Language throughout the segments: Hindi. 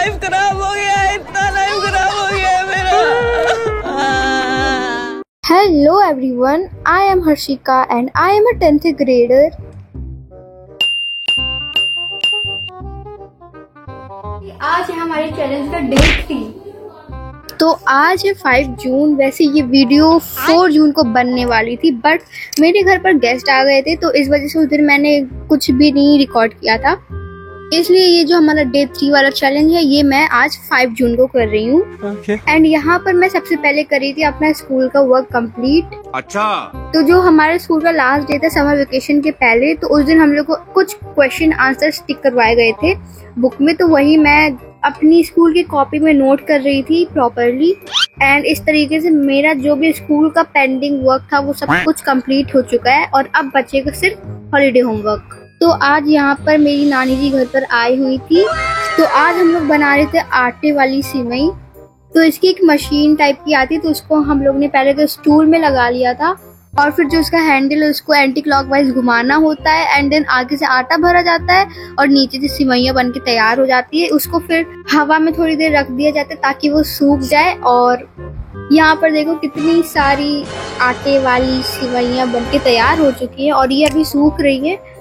लाइफ खराब हो गया है, इतना लाइफ खराब हो गया है मेरा। Hello everyone, I am Harshika and I am a 10th grader. आज है हमारे चैलेंज का डे 3। तो आज है 5 जून। वैसे ये वीडियो 4 जून को बनने वाली थी, बट मेरे घर पर गेस्ट आ गए थे तो इस वजह से उस दिन मैंने कुछ भी नहीं रिकॉर्ड किया था। इसलिए ये जो हमारा डे 3 वाला चैलेंज है ये मैं आज 5 जून को कर रही हूँ। एंड यहाँ पर मैं सबसे पहले कर रही थी अपना स्कूल का वर्क कंप्लीट। अच्छा। तो जो हमारे स्कूल का लास्ट डे था समर वेकेशन के पहले, तो उस दिन हम लोग को कुछ क्वेश्चन आंसर स्टिक करवाए गए थे बुक में, तो वही मैं अपनी स्कूल की कॉपी में नोट कर रही थी प्रॉपरली। एंड इस तरीके से मेरा जो भी स्कूल का पेंडिंग वर्क था वो सब कुछ कंप्लीट हो चुका है और अब बचेगा सिर्फ हॉलीडे होमवर्क। तो आज यहाँ पर मेरी नानी जी घर पर आई हुई थी, तो आज हम लोग बना रहे थे आटे वाली सिवई। तो इसकी एक मशीन टाइप की आती है, तो उसको हम लोग ने पहले तो स्टूल में लगा लिया था और फिर जो उसका हैंडल है उसको एंटी क्लॉकवाइज घुमाना होता है एंड देन आगे से आटा भरा जाता है और नीचे से सिवैयाँ बन के तैयार हो जाती है। उसको फिर हवा में थोड़ी देर रख दिया जाता है ताकि वो सूख जाए। और यहाँ पर देखो कितनी सारी आटे वाली सिवैयाँ बन के तैयार हो चुकी है और ये अभी सूख रही है।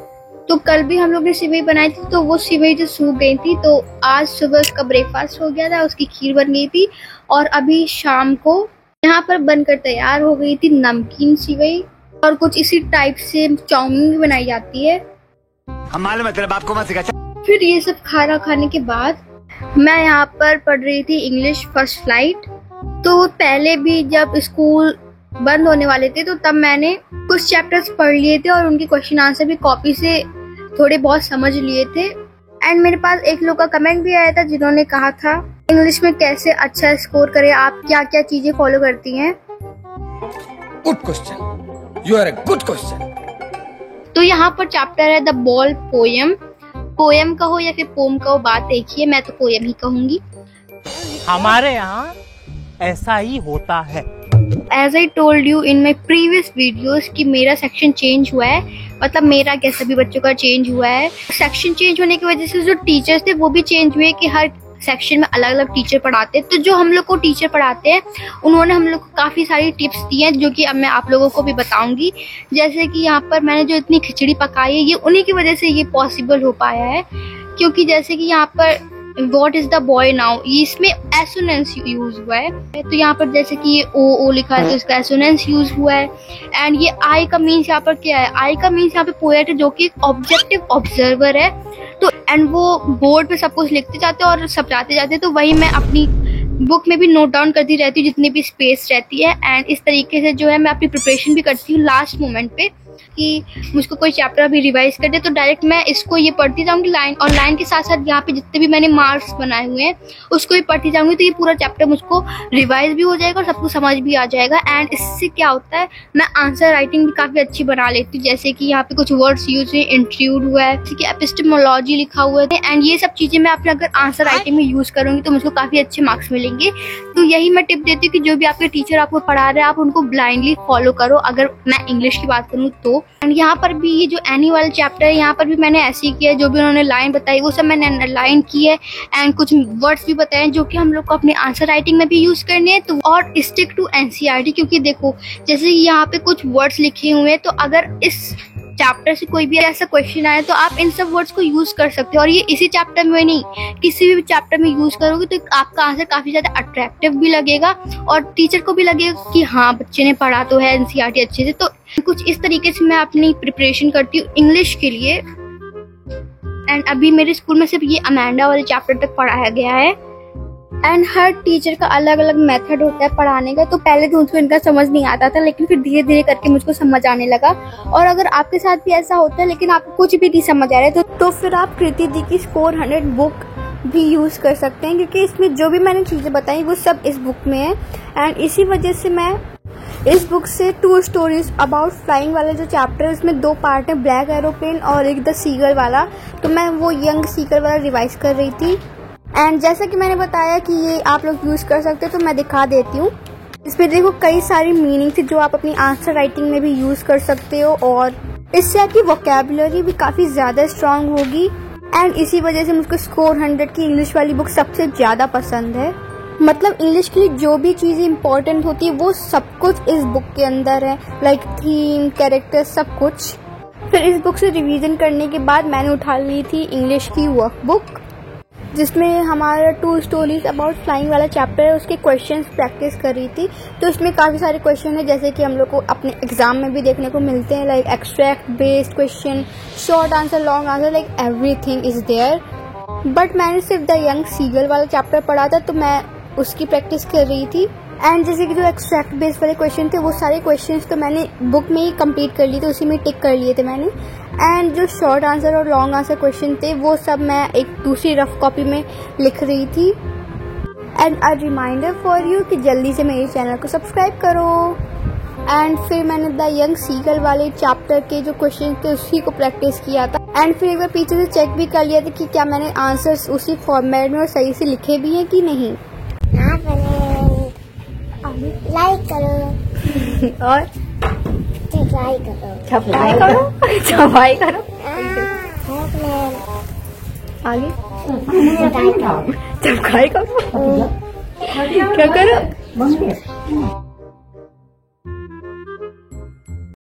तो कल भी हम लोग ने सिवई बनाई थी, तो वो सिवई जो सूख गई थी, तो आज सुबह उसका ब्रेकफास्ट हो गया था, उसकी खीर बन गई थी और अभी शाम को यहाँ पर बनकर तैयार हो गई थी नमकीन सिवई। और कुछ इसी टाइप से चाउमीन भी बनाई जाती है। फिर ये सब खाना खाने के बाद मैं यहाँ पर पढ़ रही थी इंग्लिश फर्स्ट फ्लाइट। तो पहले भी जब स्कूल बंद होने वाले थे तो तब मैंने कुछ चैप्टर्स पढ़ लिए थे और उनके क्वेश्चन आंसर भी कॉपी से थोड़े बहुत समझ लिए थे। एंड मेरे पास एक लोग का कमेंट भी आया था जिन्होंने कहा था इंग्लिश में कैसे अच्छा स्कोर करें, आप क्या क्या चीजें फॉलो करती हैं। Good question, you are a good question. तो यहाँ पर चैप्टर है द बॉल पोयम। पोयम कहो या फिर पोम कहो, बात एक ही है, मैं तो पोयम ही कहूंगी। हमारे यहाँ ऐसा ही होता है। As I told you in my previous videos कि मेरा सेक्शन चेंज हुआ है, मतलब मेरा क्या सभी बच्चों का चेंज हुआ है। सेक्शन चेंज होने की वजह से जो टीचर्स थे वो भी चेंज हुए कि हर सेक्शन में अलग अलग टीचर पढ़ाते हैं। तो जो हम लोग को टीचर पढ़ाते हैं उन्होंने हम लोग को काफ़ी सारी टिप्स दी हैं जो कि अब मैं आप लोगों को भी बताऊंगी। जैसे कि यहाँ पर मैंने जो इतनी खिचड़ी पकाई है ये उन्हीं की वजह से ये पॉसिबल हो पाया है, क्योंकि जैसे कि यहाँ पर What is the boy now, इसमें एसोनेंस यूज हुआ है। तो यहाँ पर जैसे कि ये ओ लिखा है तो इसका एसोनेंस यूज हुआ है। एंड ये आई का मीन्स यहाँ पर क्या है, आई का मीन्स यहाँ पे पोएट है जो कि ऑब्जेक्टिव ऑब्जर्वर है। तो एंड वो बोर्ड पे सब कुछ लिखते जाते हैं और समझाते जाते हैं, तो वही मैं अपनी बुक में भी नोट डाउन करती रहती हूँ जितनी भी स्पेस रहती है। एंड इस तरीके से जो है मैं अपनी प्रिपरेशन भी करती हूँ लास्ट मोमेंट पे कि मुझको कोई चैप्टर अभी रिवाइज कर दे तो डायरेक्ट मैं इसको ये पढ़ती जाऊंगी लाइन, और लाइन के साथ साथ यहाँ पे जितने भी मैंने मार्क्स बनाए हुए हैं उसको भी पढ़ती जाऊंगी। तो ये पूरा चैप्टर मुझको रिवाइज भी हो जाएगा और सबको समझ भी आ जाएगा। एंड इससे क्या होता है, मैं आंसर राइटिंग भी काफ़ी अच्छी बना लेती हूँ। जैसे कि यहाँ पे कुछ वर्ड्स यूज है, इंट्रूड हुआ है, जैसे कि एपिस्टेमोलॉजी लिखा हुआ है। एंड ये सब चीज़ें मैं अपने अगर आंसर राइटिंग में यूज़ करूँगी तो मुझको काफ़ी अच्छे मार्क्स मिलेंगे। तो यही मैं टिप देती हूँ कि जो भी आपके टीचर आपको पढ़ा रहे हैं आप उनको ब्लाइंडली फॉलो करो, अगर मैं इंग्लिश की बात करूँ तो। एंड यहाँ पर भी ये जो एनी वाला चैप्टर है यहाँ पर भी मैंने ऐसे ही किया है, जो भी उन्होंने लाइन बताई वो सब मैंने अंडरलाइन की है। एंड कुछ वर्ड्स भी बताए जो कि हम लोग को अपने आंसर राइटिंग में भी यूज करने हैं। तो और स्टिक टू एनसीईआरटी, क्योंकि देखो जैसे यहाँ पे कुछ वर्ड्स लिखे हुए हैं तो अगर इस चैप्टर से कोई भी ऐसा क्वेश्चन आए तो आप इन सब वर्ड्स को यूज कर सकते हो। और ये इसी चैप्टर में नहीं किसी भी चैप्टर में यूज करोगे तो आपका आंसर काफी ज्यादा अट्रैक्टिव भी लगेगा और टीचर को भी लगेगा कि हाँ बच्चे ने पढ़ा तो है एनसीईआरटी अच्छे से। तो कुछ इस तरीके से मैं अपनी प्रिपरेशन करती हूँ इंग्लिश के लिए। एंड अभी मेरे स्कूल में सिर्फ ये अमेंडा वाले चैप्टर तक पढ़ाया गया है। एंड हर टीचर का अलग अलग मेथड होता है पढ़ाने का। तो पहले तो मुझको इनका समझ नहीं आता था, लेकिन फिर धीरे धीरे करके मुझको समझ आने लगा। और अगर आपके साथ भी ऐसा होता है लेकिन आपको कुछ भी नहीं समझ आ रहा है तो फिर आप कृति दी की स्कोर 100 बुक भी यूज़ कर सकते हैं, क्योंकि इसमें जो भी मैंने चीज़ें बताई वो सब इस बुक में है। एंड इसी वजह से मैं इस बुक से 2 स्टोरीज अबाउट फ्लाइंग वाला जो चैप्टर है उसमें 2 पार्ट है, ब्लैक एरोप्लेन और एक द सीगल वाला। तो मैं वो यंग सीगल वाला रिवाइज कर रही थी। एंड जैसा कि मैंने बताया कि ये आप लोग यूज़ कर सकते हो तो मैं दिखा देती हूँ। इसमें देखो कई सारी मीनिंग थी जो आप अपनी आंसर राइटिंग में भी यूज़ कर सकते हो और इससे आपकी वोकैबुलरी भी काफ़ी ज़्यादा स्ट्रांग होगी। एंड इसी वजह से मुझको स्कोर 100 की इंग्लिश वाली बुक सबसे ज़्यादा पसंद है। मतलब इंग्लिश के लिए जो भी चीज़ें इंपॉर्टेंट होती है वो सब कुछ इस बुक के अंदर है, लाइक थीम, कैरेक्टर, सब कुछ। फिर इस बुक से रिवीजन करने के बाद मैंने उठा ली थी इंग्लिश की वर्कबुक, जिसमें हमारा 2 स्टोरीज अबाउट फ्लाइंग वाला चैप्टर है, उसके क्वेश्चंस प्रैक्टिस कर रही थी। तो इसमें काफ़ी सारे क्वेश्चन है जैसे कि हम लोग को अपने एग्जाम में भी देखने को मिलते हैं, like extract based question, short answer, long answer, like everything is there. But मैंने सिर्फ द यंग सीगल वाला चैप्टर पढ़ा था तो मैं उसकी प्रैक्टिस कर रही थी। एंड जैसे कि जो एक्सट्रैक्ट बेस्ड वाले क्वेश्चन थे वो सारे क्वेश्चंस तो मैंने बुक में ही कंप्लीट कर लिए थे, उसी में टिक कर लिए थे मैंने। एंड जो शॉर्ट आंसर और लॉन्ग आंसर क्वेश्चन थे वो सब मैं एक दूसरी रफ कॉपी में लिख रही थी। And a reminder for you कि जल्दी से मेरे चैनल को सब्सक्राइब करो। एंड फिर मैंने द यंग सीगल वाले चैप्टर के जो क्वेश्चन थे उसी को प्रैक्टिस किया था। एंड फिर एक बार पीछे से चेक भी कर लिया था कि क्या मैंने आंसर्स उसी फॉर्मेट में और सही से लिखे भी हैं कि नहीं। लाइक करो और सब्सक्राइब करो, सब्सक्राइब करो, सब्सक्राइब करो, आगे सब्सक्राइब करो, क्या करो।